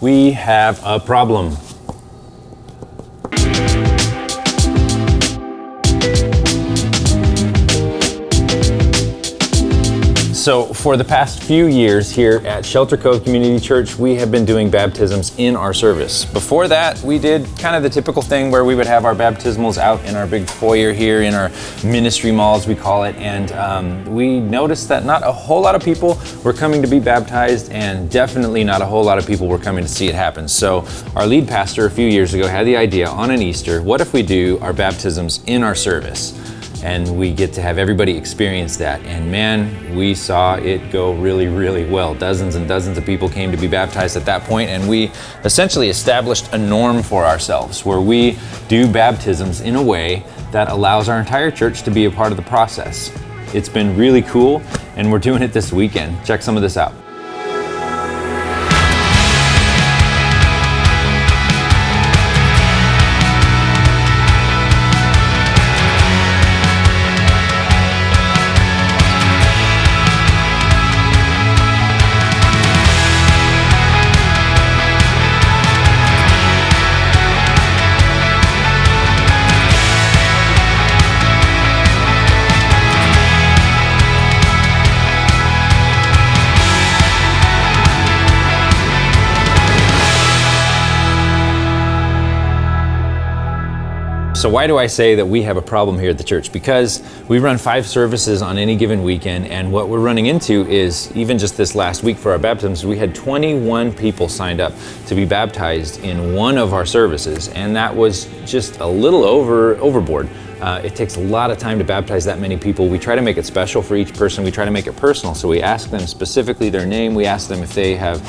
We have a problem. So for the past few years here at Shelter Cove Community Church, we have been doing baptisms in our service. Before that, we did kind of the typical thing where we would have our baptismals out in our big foyer here in our ministry mall, as we call it. And we noticed that not a whole lot of people were coming to be baptized, and definitely not a whole lot of people were coming to see it happen. So our lead pastor a few years ago had the idea on an Easter, what if we do our baptisms in our service? And we get to have everybody experience that. And man, we saw it go really, really well. Dozens and dozens of people came to be baptized at that point, and we essentially established a norm for ourselves where we do baptisms in a way that allows our entire church to be a part of the process. It's been really cool, and we're doing it this weekend. Check some of this out. So why do I say that we have a problem here at the church? Because we run 5 services on any given weekend, and what we're running into is, even just this last week for our baptisms, we had 21 people signed up to be baptized in one of our services, and that was just a little overboard. It takes a lot of time to baptize that many people. We try to make it special for each person. We try to make it personal. So we ask them specifically their name. We ask them if they have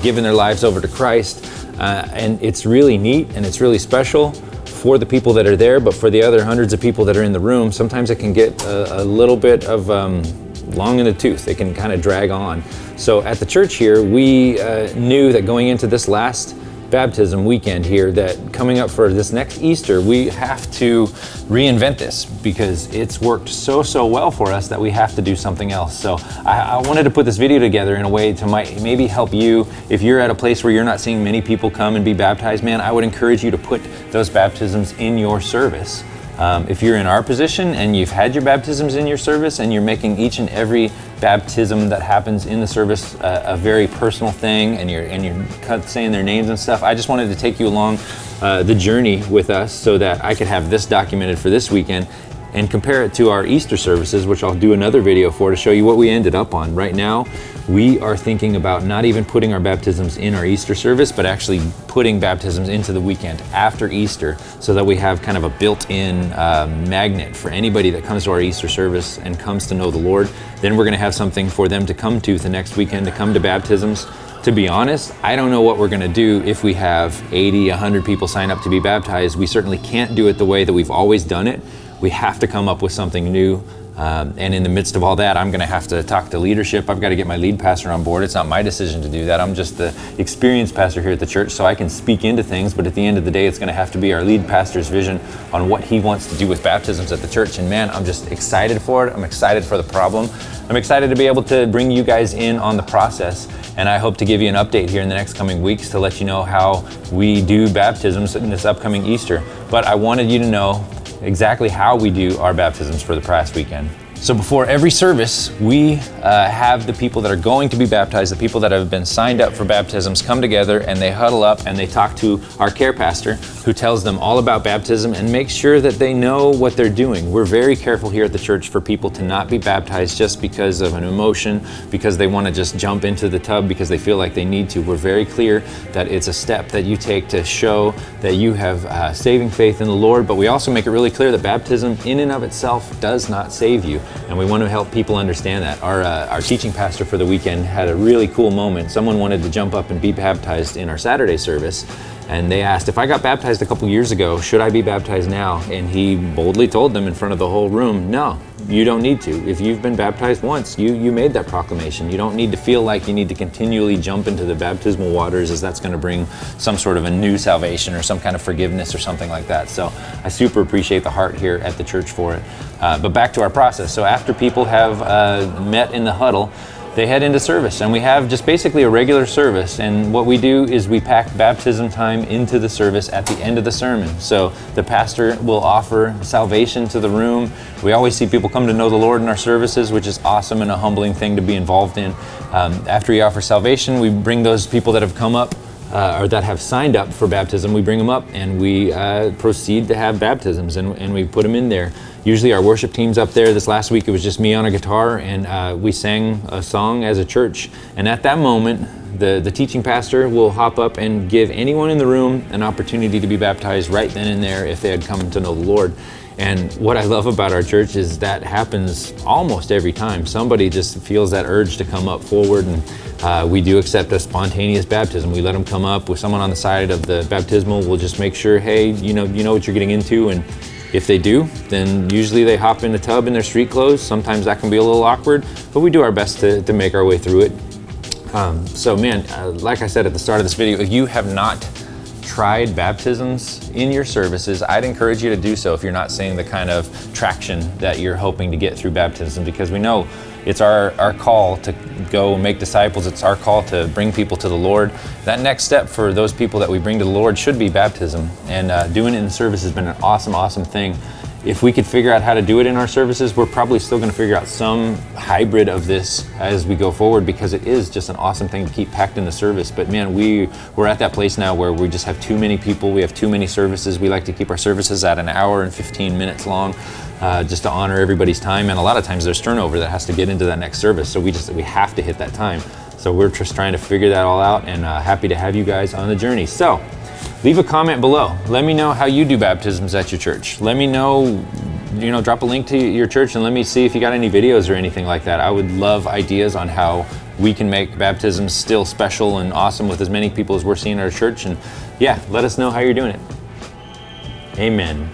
given their lives over to Christ. And it's really neat and it's really special for the people that are there, but for the other hundreds of people that are in the room, sometimes it can get a little bit of long in the tooth. It can kind of drag on. So at the church here, we knew that going into this last baptism weekend here, that coming up for this next Easter, we have to reinvent this because it's worked so well for us that we have to do something else. So I wanted to put this video together in a way to maybe help you. If you're at a place where you're not seeing many people come and be baptized, man, I would encourage you to put those baptisms in your service. If you're in our position and you've had your baptisms in your service and you're making each and every baptism that happens in the service a very personal thing, and you're saying their names and stuff, I just wanted to take you along the journey with us so that I could have this documented for this weekend and compare it to our Easter services, which I'll do another video for to show you what we ended up on. Right now, we are thinking about not even putting our baptisms in our Easter service, but actually putting baptisms into the weekend after Easter so that we have kind of a built-in magnet for anybody that comes to our Easter service and comes to know the Lord. Then we're gonna have something for them to come to the next weekend, to come to baptisms. To be honest, I don't know what we're gonna do if we have 80, 100 people sign up to be baptized. We certainly can't do it the way that we've always done it. We have to come up with something new. And in the midst of all that, I'm gonna have to talk to leadership. I've got to get my lead pastor on board. It's not my decision to do that. I'm just the experienced pastor here at the church, so I can speak into things, but at the end of the day, it's gonna have to be our lead pastor's vision on what he wants to do with baptisms at the church. And man, I'm just excited for it. I'm excited for the problem. I'm excited to be able to bring you guys in on the process. And I hope to give you an update here in the next coming weeks to let you know how we do baptisms in this upcoming Easter. But I wanted you to know exactly how we do our baptisms for the past weekend. So before every service, we have the people that are going to be baptized, the people that have been signed up for baptisms, come together and they huddle up and they talk to our care pastor, who tells them all about baptism and makes sure that they know what they're doing. We're very careful here at the church for people to not be baptized just because of an emotion, because they want to just jump into the tub because they feel like they need to. We're very clear that it's a step that you take to show that you have saving faith in the Lord, but we also make it really clear that baptism in and of itself does not save you. And we want to help people understand that. Our teaching pastor for the weekend had a really cool moment. Someone wanted to jump up and be baptized in our Saturday service. And they asked, if I got baptized a couple years ago, should I be baptized now? And he boldly told them in front of the whole room, no, you don't need to. If you've been baptized once, you made that proclamation. You don't need to feel like you need to continually jump into the baptismal waters, as that's going to bring some sort of a new salvation or some kind of forgiveness or something like that. So I super appreciate the heart here at the church for it. But back to our process. So after people have met in the huddle, they head into service, and we have just basically a regular service. And what we do is we pack baptism time into the service at the end of the sermon. So the pastor will offer salvation to the room. We always see people come to know the Lord in our services, which is awesome and a humbling thing to be involved in. After he offers salvation, we bring those people that have come up or that have signed up for baptism, we bring them up and we proceed to have baptisms, and we put them in there. Usually our worship team's up there. This last week it was just me on a guitar, and we sang a song as a church. And at that moment, the teaching pastor will hop up and give anyone in the room an opportunity to be baptized right then and there if they had come to know the Lord. And what I love about our church is that happens almost every time. Somebody just feels that urge to come up forward, and we do accept a spontaneous baptism. We let them come up with someone on the side of the baptismal. We'll just make sure, hey, you know what you're getting into. And if they do, then usually they hop in the tub in their street clothes. Sometimes that can be a little awkward, but we do our best to make our way through it. So man, like I said at the start of this video, if you have not tried baptisms in your services, I'd encourage you to do so if you're not seeing the kind of traction that you're hoping to get through baptism, because we know it's our call to go make disciples. It's our call to bring people to the Lord. That next step for those people that we bring to the Lord should be baptism, and doing it in service has been an awesome thing. If we could figure out how to do it in our services, we're probably still going to figure out some hybrid of this as we go forward, because it is just an awesome thing to keep packed in the service. But man, we're at that place now where we just have too many people. We have too many services. We like to keep our services at an hour and 15 minutes long, just to honor everybody's time. And a lot of times there's turnover that has to get into that next service. So we have to hit that time. So we're just trying to figure that all out, and happy to have you guys on the journey. So leave a comment below. Let me know how you do baptisms at your church. Let me know, drop a link to your church and let me see if you got any videos or anything like that. I would love ideas on how we can make baptisms still special and awesome with as many people as we're seeing at our church. And yeah, let us know how you're doing it. Amen.